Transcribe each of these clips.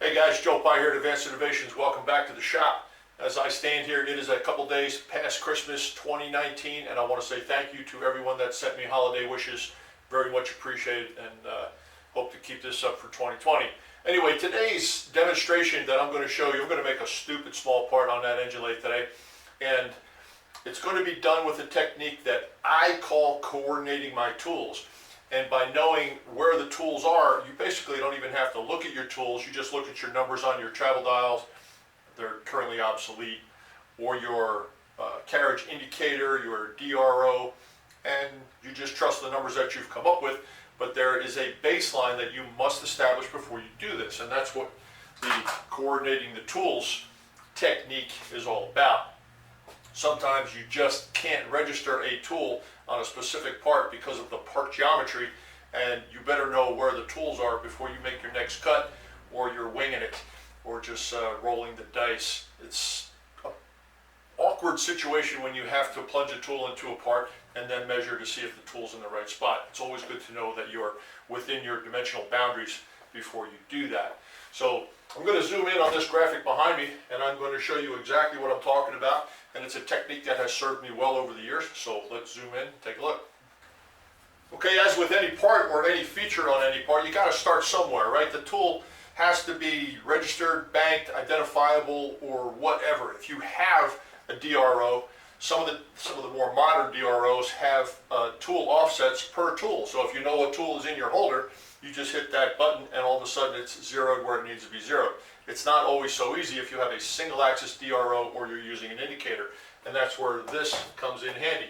Hey guys, Joe Pye here at Advanced Innovations. Welcome back to the shop. As I stand here, it is a couple days past Christmas 2019, and I want to say thank you to everyone that sent me holiday wishes. Very much appreciated, and hope to keep this up for 2020. Anyway, today's demonstration that I'm going to show you, I'm going to make a stupid small part on that engine lathe today, and it's going to be done with a technique that I call coordinating my tools. And by knowing where the tools are, you basically don't even have to look at your tools. You just look at your numbers on your travel dials. They're currently obsolete. Or your carriage indicator, your DRO, and you just trust the numbers that you've come up with. But there is a baseline that you must establish before you do this. And that's what the coordinating the tools technique is all about. Sometimes you just can't register a tool on a specific part because of the part geometry, and you better know where the tools are before you make your next cut, or you're winging it, or just rolling the dice. It's an awkward situation when you have to plunge a tool into a part and then measure to see if the tool's in the right spot. It's always good to know that you're within your dimensional boundaries before you do that. So I'm going to zoom in on this graphic behind me, and I'm going to show you exactly what I'm talking about. And it's a technique that has served me well over the years. So let's zoom in and take a look. Okay, as with any part or any feature on any part, you got to start somewhere, right? The tool has to be registered, banked, identifiable, or whatever. If you have a DRO, some of the more modern DROs have tool offsets per tool. So if you know what tool is in your holder, you just hit that button and all of a sudden it's zeroed where it needs to be zeroed. It's not always so easy if you have a single axis DRO or you're using an indicator, and that's where this comes in handy.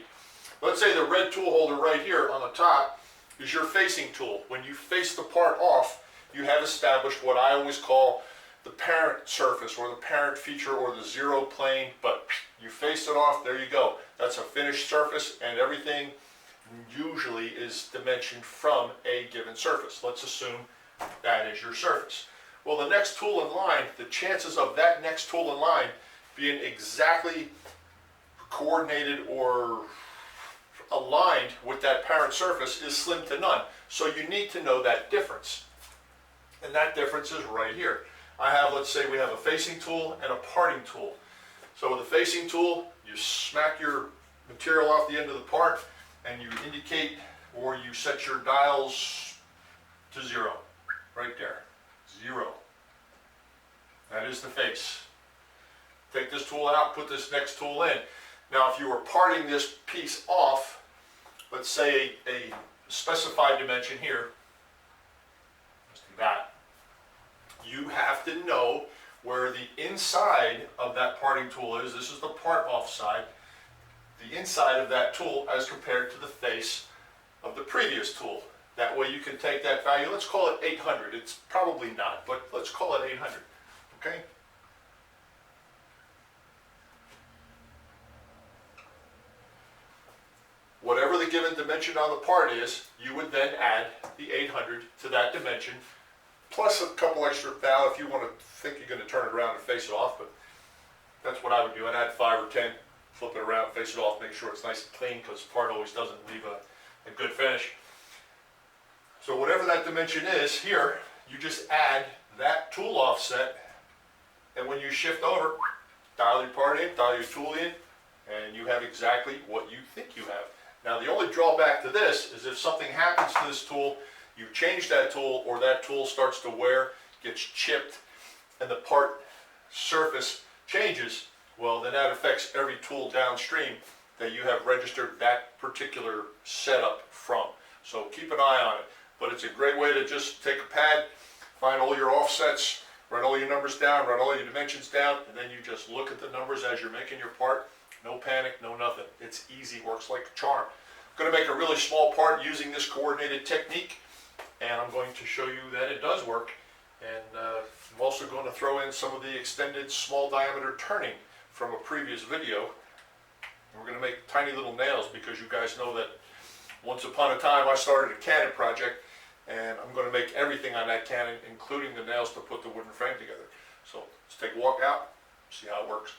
Let's say the red tool holder right here on the top is your facing tool. When you face the part off, you have established what I always call the parent surface or the parent feature or the zero plane, but you face it off, there you go. That's a finished surface, and everything usually is dimensioned from a given surface. Let's assume that is your surface. Well, the next tool in line, the chances of that next tool in line being exactly coordinated or aligned with that parent surface is slim to none. So you need to know that difference. And that difference is right here. I have, let's say we have a facing tool and a parting tool. So with a facing tool, you smack your material off the end of the part and you indicate or you set your dials to zero, right there. Zero. That is the face. Take this tool out, put this next tool in. Now if you were parting this piece off, let's say a specified dimension here, let's do that. You have to know where the inside of that parting tool is. This is the part off side. The inside of that tool as compared to the face of the previous tool. That way you can take that value, let's call it 800. It's probably not, but let's call it 800, okay? Whatever the given dimension on the part is, you would then add the 800 to that dimension, plus a couple extra thou if you want to think you're going to turn it around and face it off, but that's what I would do. I'd add 5 or 10, flip it around, face it off, make sure it's nice and clean, because part always doesn't leave a good finish. So whatever that dimension is here, you just add that tool offset, and when you shift over, dial your part in, dial your tool in, and you have exactly what you think you have. Now the only drawback to this is if something happens to this tool, you change that tool, or that tool starts to wear, gets chipped, and the part surface changes, well then that affects every tool downstream that you have registered that particular setup from. So keep an eye on it. But it's a great way to just take a pad, find all your offsets, write all your numbers down, write all your dimensions down, and then you just look at the numbers as you're making your part. No panic, no nothing. It's easy, works like a charm. I'm going to make a really small part using this coordinated technique, and I'm going to show you that it does work. And I'm also going to throw in some of the extended small diameter turning from a previous video. And we're going to make tiny little nails because you guys know that once upon a time I started a cannon project, and I'm going to make everything on that cannon, including the nails to put the wooden frame together. So let's take a walk out, see how it works.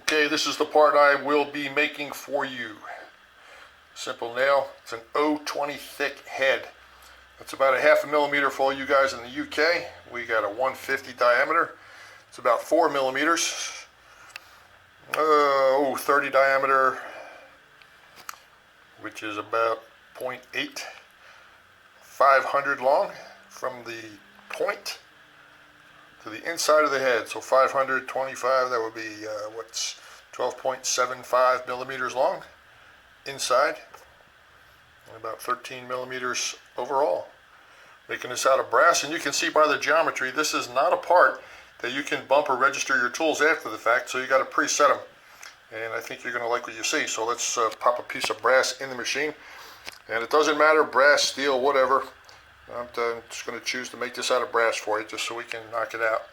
Okay, this is the part I will be making for you. Simple nail. It's an 0.20 thick head. That's about a 1/2 millimeter for all you guys in the UK. We got a 150 diameter. It's about 4 millimeters. 30 diameter, which is about 0.8. 500 long from the point to the inside of the head. So 525, that would be what's 12.75 millimeters long inside, and about 13 millimeters overall. Making this out of brass, and you can see by the geometry, this is not a part that you can bump or register your tools after the fact, so you got to preset them. And I think you're going to like what you see. So let's pop a piece of brass in the machine. And it doesn't matter, brass, steel, whatever. I'm just going to choose to make this out of brass for you, just so we can knock it out.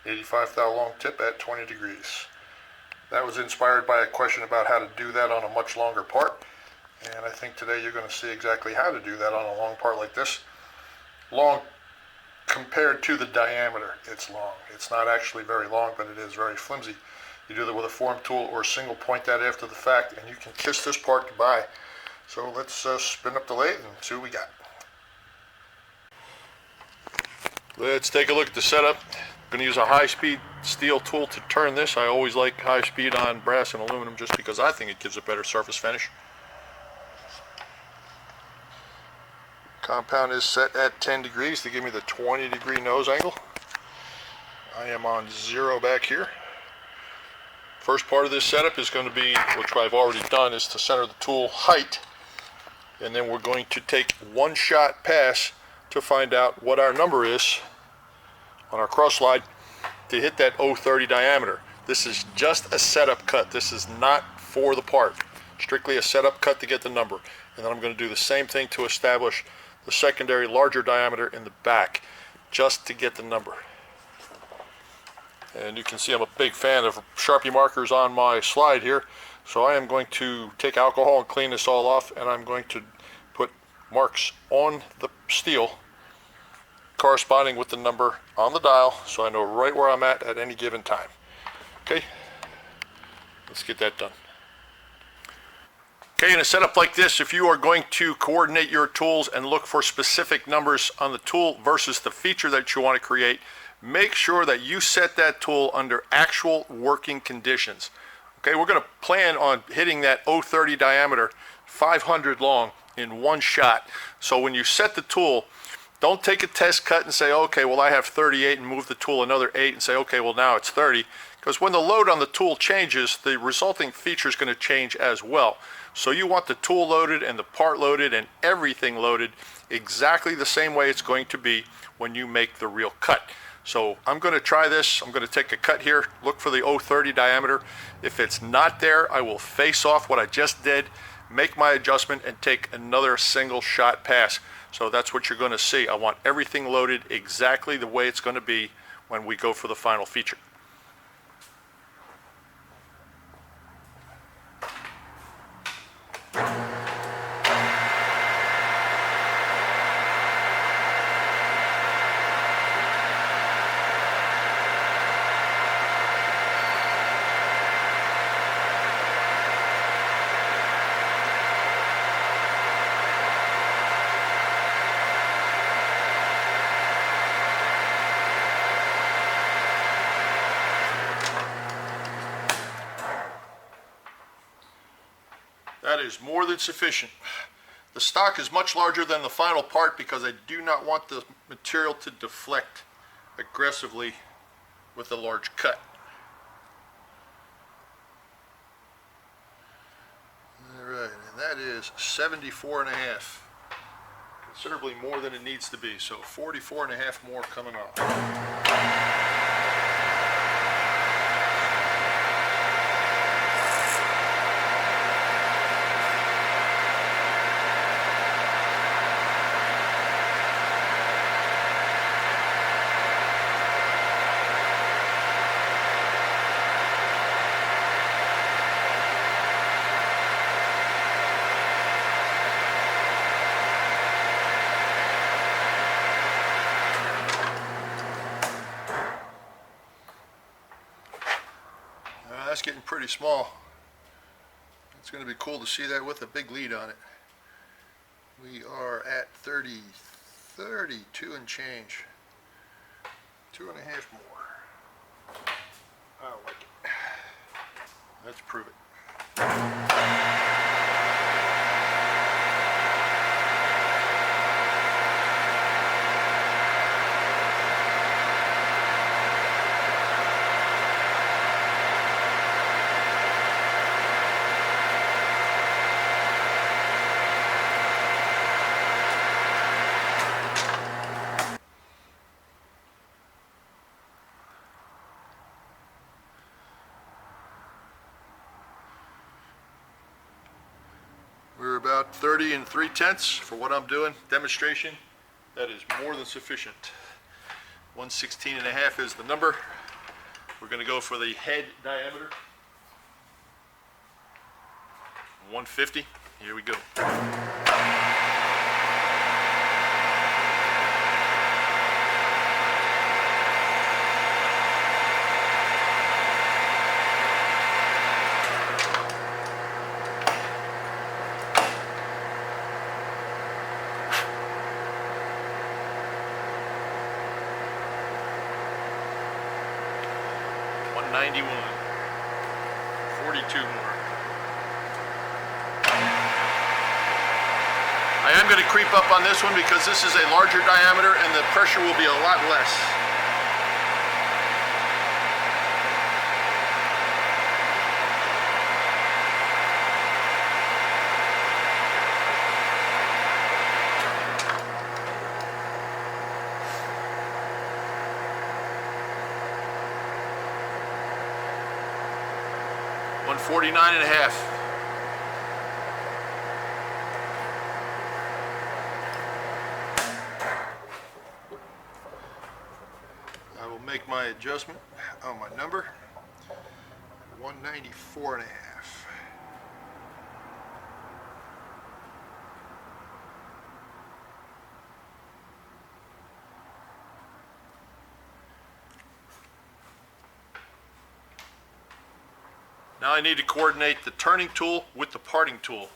85 thou long tip at 20 degrees. That was inspired by a question about how to do that on a much longer part. And I think today you're going to see exactly how to do that on a long part like this. Long compared to the diameter, it's long. It's not actually very long, but it is very flimsy. You do that with a form tool or a single point that after the fact, and you can kiss this part goodbye. So let's spin up the lathe and see what we got. Let's take a look at the setup. I'm going to use a high-speed steel tool to turn this. I always like high speed on brass and aluminum just because I think it gives a better surface finish. Compound is set at 10 degrees to give me the 20-degree nose angle. I am on 0 back here. First part of this setup is going to be, which I've already done, is to center the tool height. And then we're going to take one shot pass to find out what our number is on our cross slide to hit that 030 diameter. This is just a setup cut. This is not for the part. Strictly a setup cut to get the number. And then I'm going to do the same thing to establish the secondary larger diameter in the back, just to get the number. And you can see I'm a big fan of Sharpie markers on my slide here, so I am going to take alcohol and clean this all off, and I'm going to put marks on the steel corresponding with the number on the dial, so I know right where I'm at any given time. Okay, let's get that done. Okay, in a setup like this, if you are going to coordinate your tools and look for specific numbers on the tool versus the feature that you want to create, make sure that you set that tool under actual working conditions. Okay, we're going to plan on hitting that 030 diameter, 500 long in one shot. So when you set the tool, don't take a test cut and say, okay, well I have 38 and move the tool another 8 and say, okay, well now it's 30. Because when the load on the tool changes, the resulting feature is going to change as well. So you want the tool loaded and the part loaded and everything loaded exactly the same way it's going to be when you make the real cut. So I'm going to try this. I'm going to take a cut here, look for the 030 diameter. If it's not there, I will face off what I just did, make my adjustment, and take another single shot pass. So that's what you're going to see. I want everything loaded exactly the way it's going to be when we go for the final feature. That is more than sufficient. The stock is much larger than the final part because I do not want the material to deflect aggressively with a large cut. Alright, and that is 74.5. Considerably more than it needs to be, so 44.5 more coming off. That's getting pretty small. It's going to be cool to see that with a big lead on it. We are at 32 and change. 2.5 more. I like it. Let's prove it. We're about 30 3/10 for what I'm doing. Demonstration, that is more than sufficient. 116.5 is the number. We're going to go for the head diameter. 150. Here we go. $91. 42 more. I am going to creep up on this one because this is a larger diameter and the pressure will be a lot less. $149.5. I will make my adjustment on my number. 194.5. Now I need to coordinate the turning tool with the parting tool.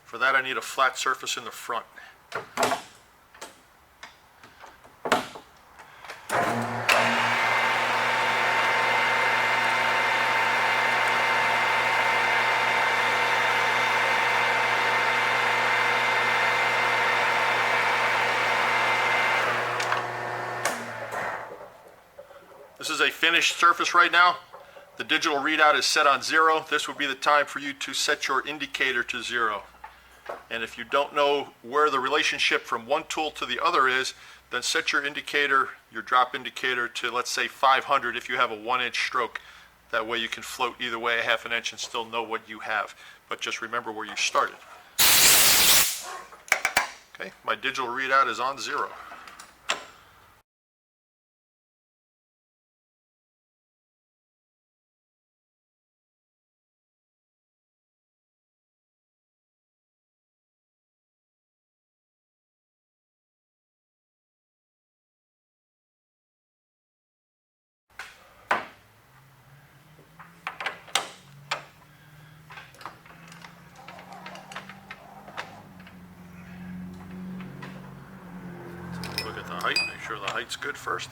For that I need a flat surface in the front. This is a finished surface right now. The digital readout is set on 0. This would be the time for you to set your indicator to 0. And if you don't know where the relationship from one tool to the other is, then set your indicator, your drop indicator, to let's say 500 if you have a 1-inch stroke. That way you can float either way a half an inch and still know what you have. But just remember where you started. Okay, my digital readout is on 0. Look at the height, make sure the height's good first.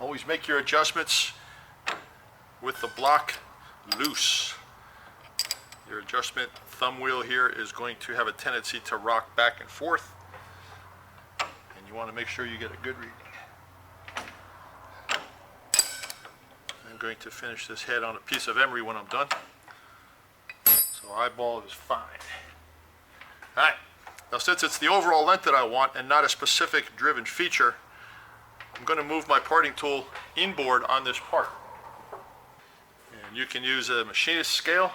Always make your adjustments with the block loose. Your adjustment thumb wheel here is going to have a tendency to rock back and forth, and you want to make sure you get a good reading. I'm going to finish this head on a piece of emery when I'm done. So eyeball is fine. Alright, now since it's the overall length that I want and not a specific driven feature, I'm going to move my parting tool inboard on this part. And you can use a machinist scale,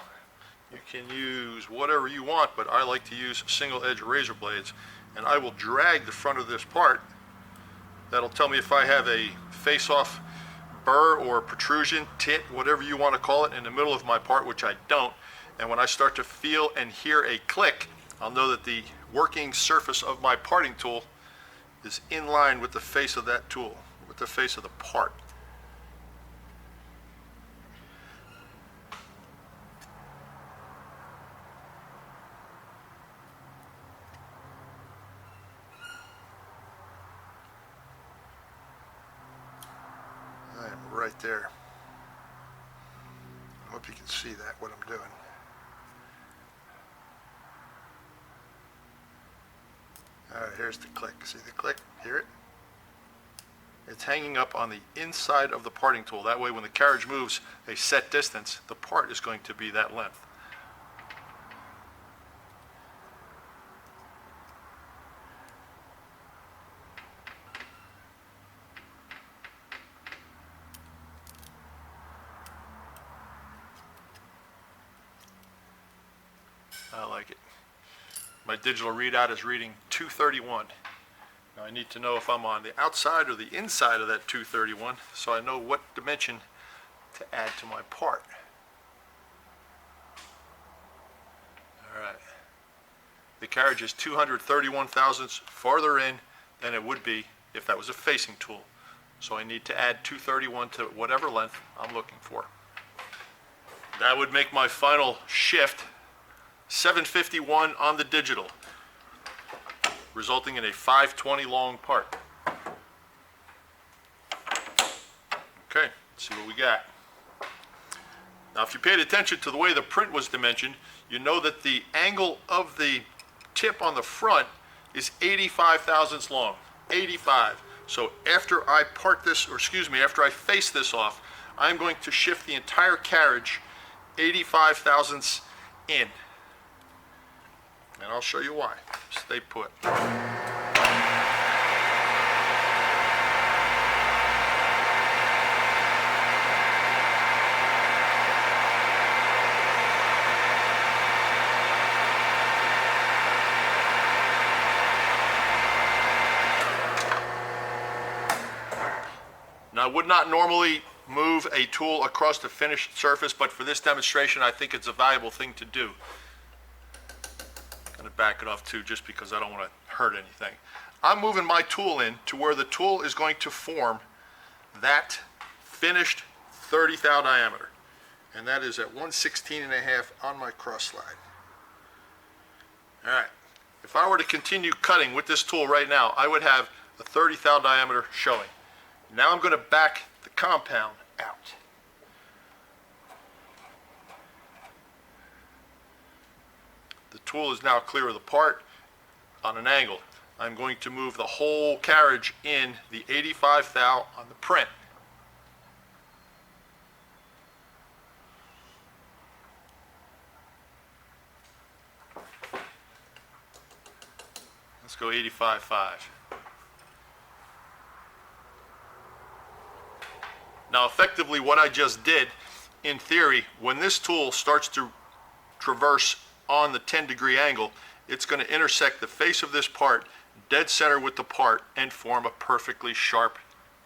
you can use whatever you want, but I like to use single edge razor blades. And I will drag the front of this part. That'll tell me if I have a face-off burr or protrusion, tit, whatever you want to call it, in the middle of my part, which I don't. And when I start to feel and hear a click, I'll know that the working surface of my parting tool is in line with the face of that tool, with the face of the part. right there. I hope you can see that, what I'm doing. All right, here's the click. See the click? Hear it? It's hanging up on the inside of the parting tool. That way when the carriage moves a set distance, the part is going to be that length. I like it. My digital readout is reading 231. Now I need to know if I'm on the outside or the inside of that 231 so I know what dimension to add to my part. All right. The carriage is 231 thousandths farther in than it would be if that was a facing tool. So I need to add 231 to whatever length I'm looking for. That would make my final shift 751 on the digital, resulting in a 520 long part. Okay, let's see what we got. Now if you paid attention to the way the print was dimensioned, you know that the angle of the tip on the front is 85 thousandths long, 85. So after I part this, or excuse me, after I face this off, I'm going to shift the entire carriage 85 thousandths in. And I'll show you why. Stay put. Now I would not normally move a tool across the finished surface, but for this demonstration I think it's a valuable thing to do. I'm going to back it off too just because I don't want to hurt anything. I'm moving my tool in to where the tool is going to form that finished 30th thou diameter. And that is at 1/16.5 on my cross slide. Alright, if I were to continue cutting with this tool right now, I would have a 30th thou diameter showing. Now I'm going to back the compound out. The tool is now clear of the part on an angle. I'm going to move the whole carriage in the 85 thou on the print. Let's go 85.5. Now effectively what I just did, in theory, when this tool starts to traverse on the 10-degree angle, it's going to intersect the face of this part, dead center with the part, and form a perfectly sharp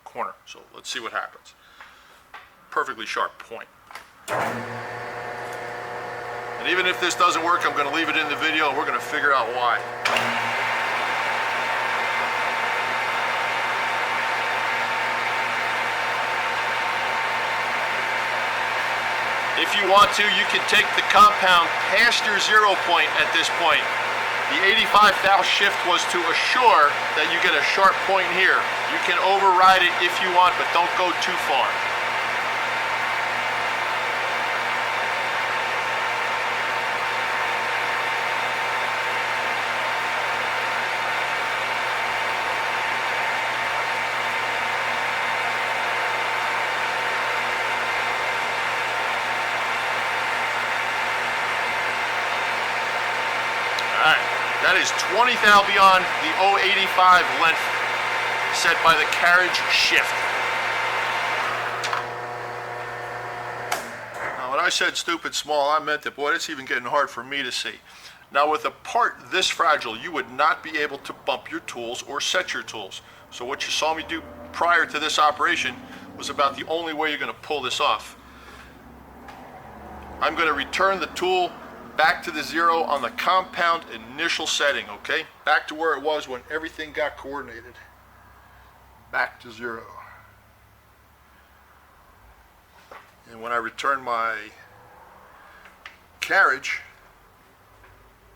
corner. So let's see what happens. Perfectly sharp point. And even if this doesn't work, I'm going to leave it in the video and we're going to figure out why. If you want to, you can take the compound past your 0 point at this point. The 85 thou shift was to assure that you get a sharp point here. You can override it if you want, but don't go too far. That is 20 thou beyond the 085 length set by the carriage shift. Now when I said stupid small, I meant that, boy, it's even getting hard for me to see. Now with a part this fragile, you would not be able to bump your tools or set your tools. So what you saw me do prior to this operation was about the only way you're going to pull this off. I'm going to return the tool back to the 0 on the compound initial setting, okay? Back to where it was when everything got coordinated. Back to 0. And when I return my carriage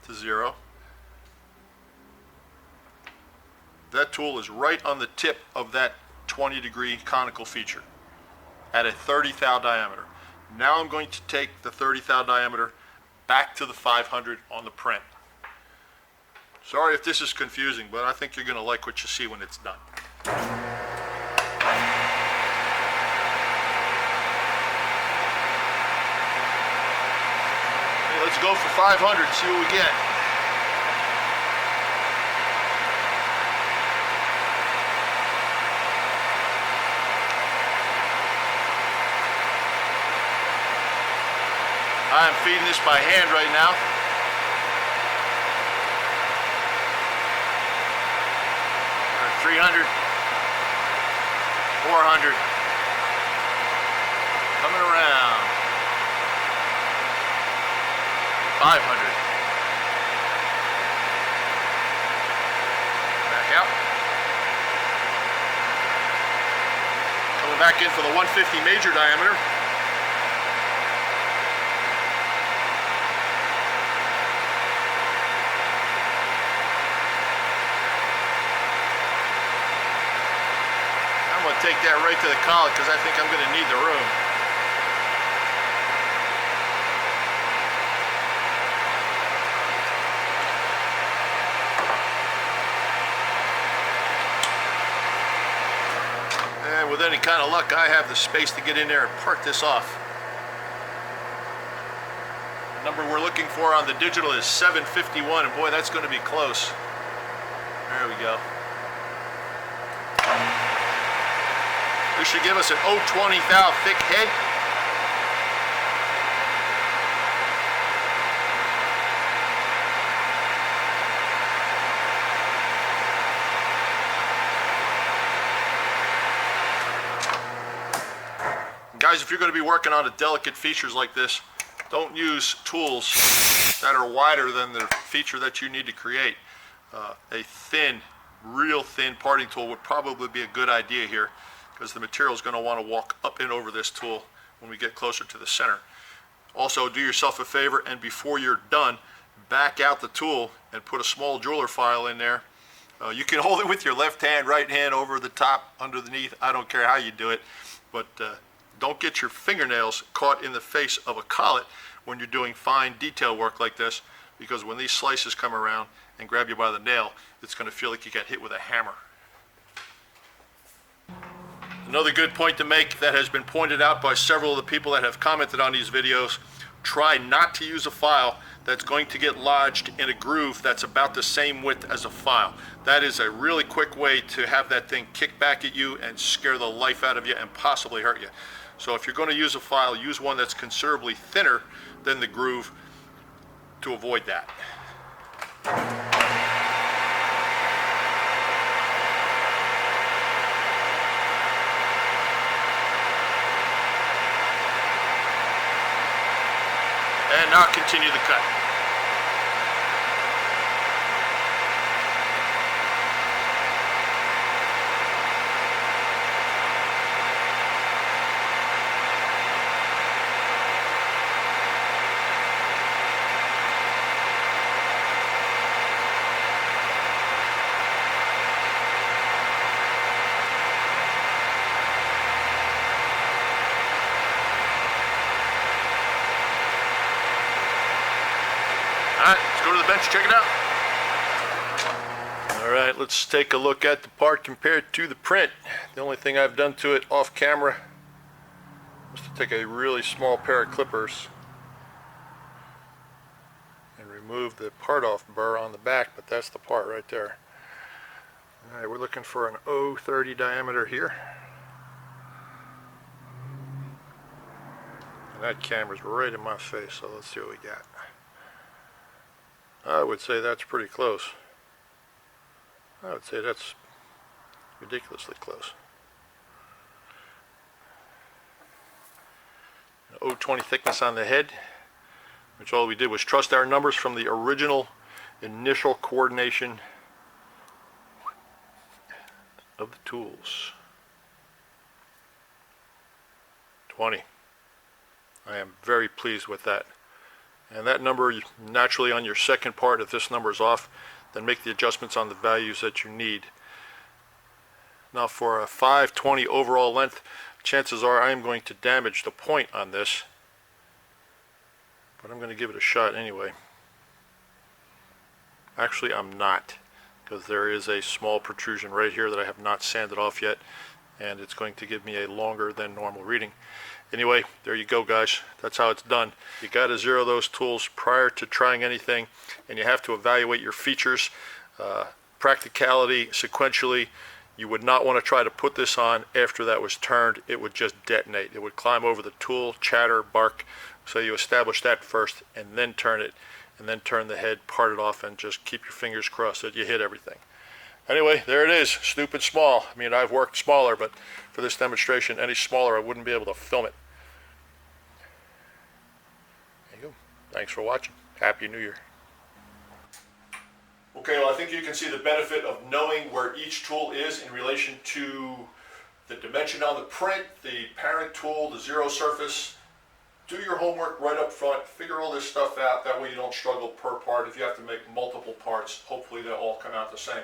to 0, that tool is right on the tip of that 20-degree conical feature. at a 30 thou diameter. Now I'm going to take the 30 thou diameter back to the 500 on the print. Sorry if this is confusing, but I think you're going to like what you see when it's done. Okay, let's go for 500, see what we get. I am feeding this by hand right now. We're at 300, 400, coming around, 500, back out, coming back in for the 150 major diameter. I'm going to take that right to the collet because I think I'm going to need the room. And with any kind of luck, I have the space to get in there and part this off. The number we're looking for on the digital is 751, and boy, that's going to be close. There we go. This should give us an 020 thou thick head. Guys, if you're going to be working on delicate features like this, don't use tools that are wider than the feature that you need to create. A thin, real thin parting tool would probably be a good idea here, because the material is going to want to walk up and over this tool when we get closer to the center. Also, do yourself a favor, and before you're done, back out the tool and put a small jeweler file in there. You can hold it with your left hand, right hand, over the top, underneath. I don't care how you do it, but don't get your fingernails caught in the face of a collet when you're doing fine detail work like this, because when these slices come around and grab you by the nail, it's going to feel like you got hit with a hammer. Another good point to make that has been pointed out by several of the people that have commented on these videos: try not to use a file that's going to get lodged in a groove that's about the same width as a file. That is a really quick way to have that thing kick back at you and scare the life out of you and possibly hurt you. So if you're going to use a file, use one that's considerably thinner than the groove to avoid that. And now continue the cut. Alright, let's go to the bench, check it out. Alright, let's take a look at the part compared to the print. The only thing I've done to it off camera was to take a really small pair of clippers and remove the part off burr on the back, but that's the part right there. Alright, we're looking for an 030 diameter here. And that camera's right in my face, so let's see what we got. I would say that's pretty close. I would say that's ridiculously close. 020 thickness on the head, which all we did was trust our numbers from the original initial coordination of the tools. 20. I am very pleased with that. And that number, naturally on your second part, if this number is off, then make the adjustments on the values that you need. Now for a 520 overall length, chances are I am going to damage the point on this, but I'm going to give it a shot anyway. Actually, I'm not, because there is a small protrusion right here that I have not sanded off yet, and it's going to give me a longer than normal reading. Anyway, there you go, guys. That's how it's done. You got to zero those tools prior to trying anything, and you have to evaluate your features, practicality, sequentially. You would not want to try to put this on after that was turned. It would just detonate. It would climb over the tool, chatter, bark. So you establish that first, and then turn it, and then turn the head, part it off, and just keep your fingers crossed that you hit everything. Anyway, there it is, stupid small. I mean, I've worked smaller, but for this demonstration, any smaller, I wouldn't be able to film it. There you go. Thanks for watching. Happy New Year. Okay, well, I think you can see the benefit of knowing where each tool is in relation to the dimension on the print, the parent tool, the zero surface. Do your homework right up front, figure all this stuff out, that way you don't struggle per part. If you have to make multiple parts, hopefully they'll all come out the same.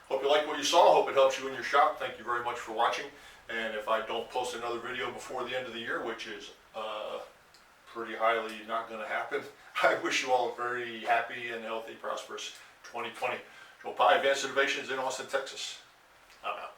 Hope you like what you saw, hope it helps you in your shop. Thank you very much for watching, and if I don't post another video before the end of the year, which is pretty highly not going to happen, I wish you all a very happy and healthy, prosperous 2020. Joe Pye, Advanced Innovations in Austin, Texas. I'm out.